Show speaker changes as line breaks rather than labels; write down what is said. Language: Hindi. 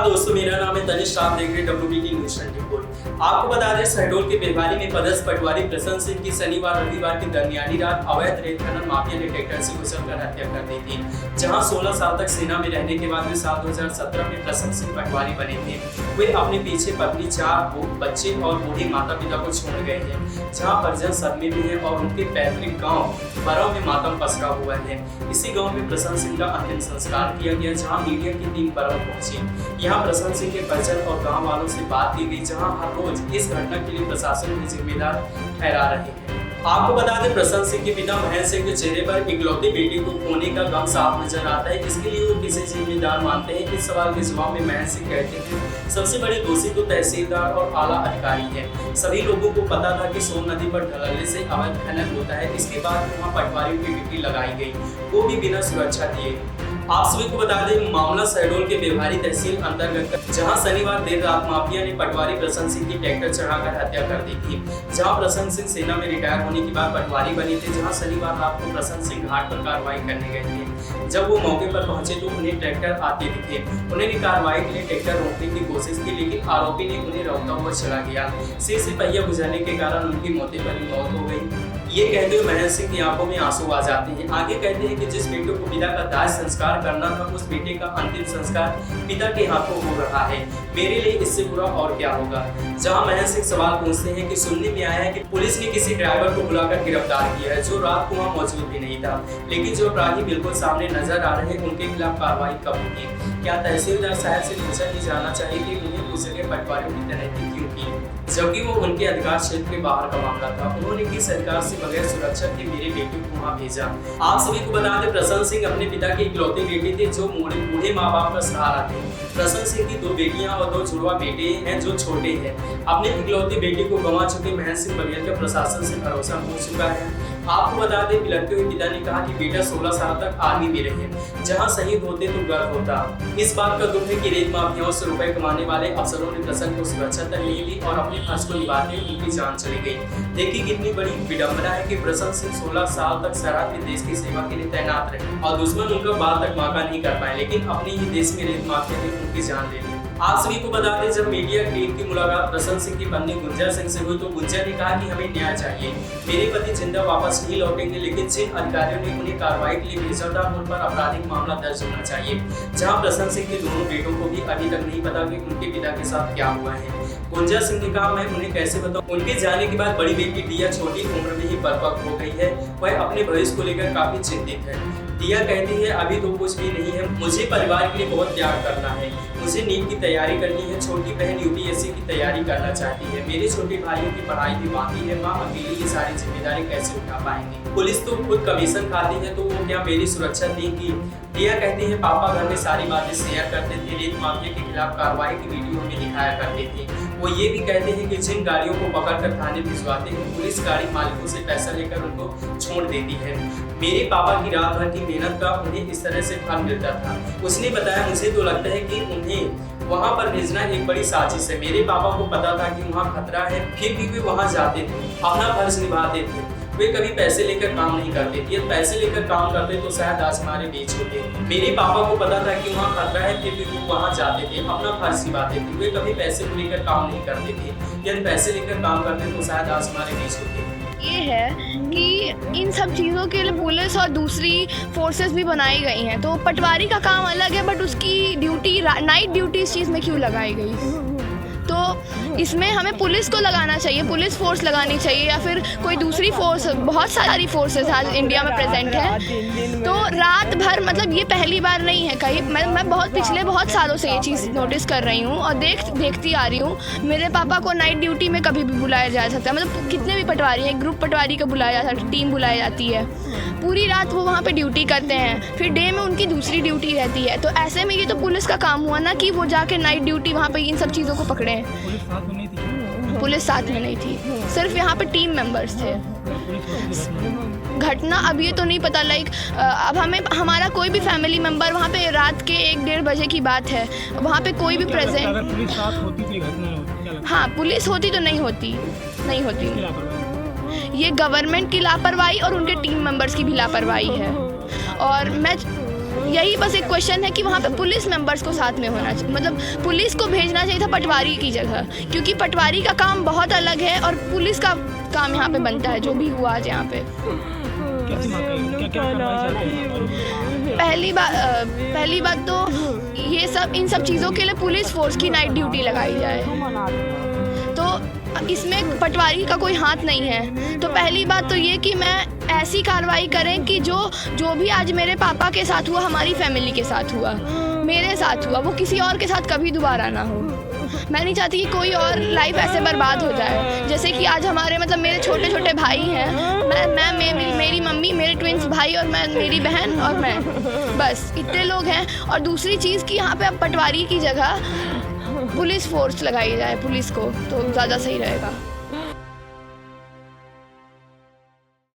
नमस्कार दोस्तों, मेरा नाम है तनिष। आप देख रहे हैं WBT न्यूज़ 24। आपको बता दें, शहडोल के बेलवारी में पदस्थ पटवारी प्रसन्न सिंह की शनिवार रविवार की दरमियानी रात अवैध रेत खनन माफिया ने ट्रैक्टर से घुसकर हत्या कर दी थी। जहां 16 साल तक सेना में रहने के बाद वे साल 2017 में प्रसन्न सिंह पटवारी बने थे। वे अपने पीछे पत्नी, 4 बच्चे और बूढ़े माता पिता को छोड़ गए हैं, जहाँ परिजन सदमे में है और उनके पैतृक गाँव बरौ में मातम पसरा हुआ है। इसी गाँव में प्रसन्न सिंह का अंतिम संस्कार किया गया, जहाँ मीडिया की टीम बरौ पहुंची। यहाँ प्रसन्न सिंह के परिजन और गांव वालों से बात की गई, जहां हर रोज इस घटना के लिए प्रशासन को जिम्मेदार ठहरा रहे हैं। आपको बता दें, प्रसन्न सिंह के पिता महेंद्र सिंह के चेहरे पर इकलौती बेटी को खोने का गम साफ नजर आता है। इसके लिए वो किसे जिम्मेदार मानते हैं? इस सवाल के जवाब में महेंद्र सिंह कहते हैं, सबसे बड़े दोषी तो तहसीलदार और आला अधिकारी है। सभी लोगों को पता था कि सोन नदी पर ढलने से अवैध खनन होता है। इसके बाद वहाँ पटवारियों की ड्यूटी लगाई गई, वो भी बिना सुरक्षा दिए। आप सभी को बता दें, मामला शहडोल के बेलवारी तहसील अंतर्गत, जहां शनिवार देर रात माफिया ने पटवारी प्रसन्न सिंह की ट्रैक्टर चढ़ाकर हत्या कर दी थी। जहां प्रसन्न सिंह सेना में रिटायर होने के बाद पटवारी बने थे। जहां शनिवार रात को प्रसन्न सिंह घाट पर कार्रवाई करने गए थे। जब वो मौके पर पहुंचे तो उन्हें ट्रैक्टर आते दिखे। उन्होंने कार्रवाई के लिए ट्रैक्टर रोकने की कोशिश की, लेकिन आरोपी ने उन्हें रोकता हुआ चला गया। सिर से पहिया गुजरने के कारण उनकी मौके पर ही मौत हो गई। ये कहते हुए महेंद्र सिंह की आंखों में आंसू आ जाते हैं। आगे कहते हैं कि जिस बेटे को पिता का दाह संस्कार करना था, उस बेटे का अंतिम संस्कार पिता के हाथों हो रहा है। मेरे लिए इससे बुरा और क्या होगा। जहां महेंद्र सिंह सवाल पूछते हैं कि सुनने में आया है कि पुलिस ने किसी ड्राइवर को बुलाकर गिरफ्तार किया है, जो रात को वहां मौजूद भी नहीं था। लेकिन जो अपराधी बिल्कुल सामने नजर आ रहे हैं, उनके खिलाफ कार्रवाई कब होगी? क्या तहसीलदार साहब से पूछा नहीं जाना चाहिए कि उन्हें उस जगह पटवारियों की तैनाती क्यों की, जबकि वो उनके अधिकार क्षेत्र के बाहर का मामला था? उन्होंने किस अधिकार से बगैर सुरक्षा के मेरे बेटे को वहां भेजा? आप सभी को बता दें, प्रसन्न सिंह अपने पिता के इकलौते बेटे थे, जो बूढ़े माँ बाप का सहारा थे। प्रसन्न सिंह की 2 बेटियां और 2 जुड़वा बेटे हैं, जो छोटे हैं। अपने इकलौते बेटे को गंवा चुके महेंद्र सिंह बघेल का प्रशासन से भरोसा हो चुका है। आपको बता दें, लड़के हुए पिता ने कहा कि बेटा 16 साल तक आर्मी में रहे, जहां शहीद होते तो गर्व होता। इस बात का दुख है कि रेत माफियाओं से रुपए कमाने वाले अफसरों ने प्रसन्न को सुरक्षा तक नहीं दी और अपने फर्ज को निभाते उनकी जान चली गई। देखिए कितनी बड़ी विडंबना है कि प्रसन्न सिंह 16 साल तक सरहद में देश की सेवा के लिए तैनात रहे और दुश्मन उनका बाल तक बांका नहीं कर पाए, लेकिन अपने ही देश में रेत माफिया ने उनकी जान ले ली। आप सभी को बता दें, जब मीडिया टीम की मुलाकात प्रसन्न सिंह की पत्नी गुंजा सिंह से हुई तो गुंजा ने कहा कि हमें न्याय चाहिए। मेरे पति जिंदा वापस नहीं लौटेंगे, लेकिन जिन अधिकारियों ने उन्हें कार्रवाई के लिए भेजा था, उन पर आपराधिक मामला दर्ज होना चाहिए। जहां प्रसन्न सिंह के दोनों बेटों को भी अभी तक नहीं पता कि उनके पिता के साथ क्या हुआ है। गुंजा सिंह ने कहा, मैं उन्हें कैसे बताऊं? उनके जाने के बाद बड़ी बेटी दिया छोटी उम्र में ही परिपक्व हो गई है। वह अपने भविष्य को लेकर काफी चिंतित है। दिया कहती है, अभी तो कुछ भी नहीं है, मुझे परिवार के लिए बहुत त्याग करना है। मुझे नीट की तैयारी करनी है। छोटी बहन UPSC की तैयारी करना चाहती है। मेरे छोटे भाइयों की पढ़ाई भी बाकी है। माँ अकेली ये सारी जिम्मेदारी कैसे उठा पाएंगी? पुलिस तो खुद कमीशन खाती है, तो वो क्या मेरी सुरक्षा देगी? दिया कहती है, पापा घर में सारी बातें शेयर करते थे। रेत माफिया के खिलाफ कार्रवाई की वीडियो हमें दिखाया करते थे। वो ये भी कहते हैं कि जिन गाड़ियों को पकड़कर थाने भिजवाते हैं, पुलिस गाड़ी मालिकों से पैसा लेकर उनको छोड़ देती है। मेरे पापा की रात भर की मेहनत का उन्हें इस तरह से फल मिलता था। उसने बताया, मुझे तो लगता है कि उन्हें वहाँ पर भेजना एक बड़ी साजिश है। मेरे पापा को पता था कि वहाँ खतरा है, फिर भी वे वहाँ जाते थे, अपना फर्ज निभाते थे। वे कभी पैसे लेकर काम नहीं करते थे। पैसे लेकर काम करते तो शायद आज हमारे बीच होते। मेरे पापा को पता था कि वहाँ खतरा है, फिर भी वो वहाँ जाते थे, अपना फर्ज निभाते थे। वे कभी पैसे को लेकर काम नहीं करते थे। यदि पैसे लेकर काम करते तो शायद आज हमारे बीच होते।
ये है कि इन सब चीज़ों के लिए पुलिस और दूसरी फोर्सेस भी बनाई गई हैं। तो पटवारी का काम अलग है, बट उसकी ड्यूटी, नाइट ड्यूटी इस चीज़ में क्यों लगाई गई? तो इसमें हमें पुलिस को लगाना चाहिए, पुलिस फोर्स लगानी चाहिए, या फिर कोई दूसरी फोर्स। बहुत सारी फोर्सेस आज इंडिया में प्रेजेंट है। तो रात भर, मतलब ये पहली बार नहीं है कहीं, मैं पिछले बहुत सालों से ये चीज़ नोटिस कर रही हूँ और देखती आ रही हूँ। मेरे पापा को नाइट ड्यूटी में कभी भी बुलाया जा सकता है, मतलब कितने भी पटवारी हैं, ग्रुप पटवारी को बुलाया जा सकता है, टीम बुलाई जाती है। पूरी रात वो वहाँ पे ड्यूटी करते हैं, फिर डे में उनकी दूसरी ड्यूटी रहती है। तो ऐसे में ये तो पुलिस का काम हुआ ना कि वो जाके नाइट ड्यूटी वहाँ पे इन सब चीज़ों को पकड़े। पुलिस साथ में नहीं थी, सिर्फ यहाँ पे टीम मेंबर्स थे। घटना अब ये तो नहीं पता, लाइक अब हमारा कोई भी फैमिली मेंबर वहाँ पे, रात के 1-1:30 बजे की बात है, वहाँ पे कोई भी प्रेजेंट।
अगर पुलिस साथ होती तो घटना होती?
हाँ, पुलिस होती तो नहीं होती। ये गवर्नमेंट की लापरवाही और उनके टीम मेंबर्स की भी लापरवाही है। और मैं यही बस एक क्वेश्चन है कि वहाँ पे पुलिस मेंबर्स को साथ में होना चाहिए, मतलब पुलिस को भेजना चाहिए था पटवारी की जगह, क्योंकि पटवारी का काम बहुत अलग है और पुलिस का काम यहाँ पे बनता है, जो भी हुआ आज यहाँ पे।
कैसी बात है? क्या कार्रवाई चाहते हैं?
पहली बात तो ये सब इन सब चीज़ों के लिए पुलिस फोर्स की नाइट ड्यूटी लगाई जाए, तो इसमें पटवारी का कोई हाथ नहीं है। तो पहली बात तो ये कि मैं ऐसी कार्रवाई करें कि जो भी आज मेरे पापा के साथ हुआ, हमारी फैमिली के साथ हुआ, मेरे साथ हुआ, वो किसी और के साथ कभी दोबारा ना हो। मैं नहीं चाहती कि कोई और लाइफ ऐसे बर्बाद हो जाए, जैसे कि आज हमारे मतलब मेरे छोटे छोटे भाई हैं, मेरी मम्मी, मेरे ट्विंस भाई और मैं, मेरी बहन और मैं, बस इतने लोग हैं। और दूसरी चीज़ कि यहाँ पे अब पटवारी की जगह पुलिस फोर्स लगाई जाए, पुलिस को, तो ज़्यादा सही रहेगा।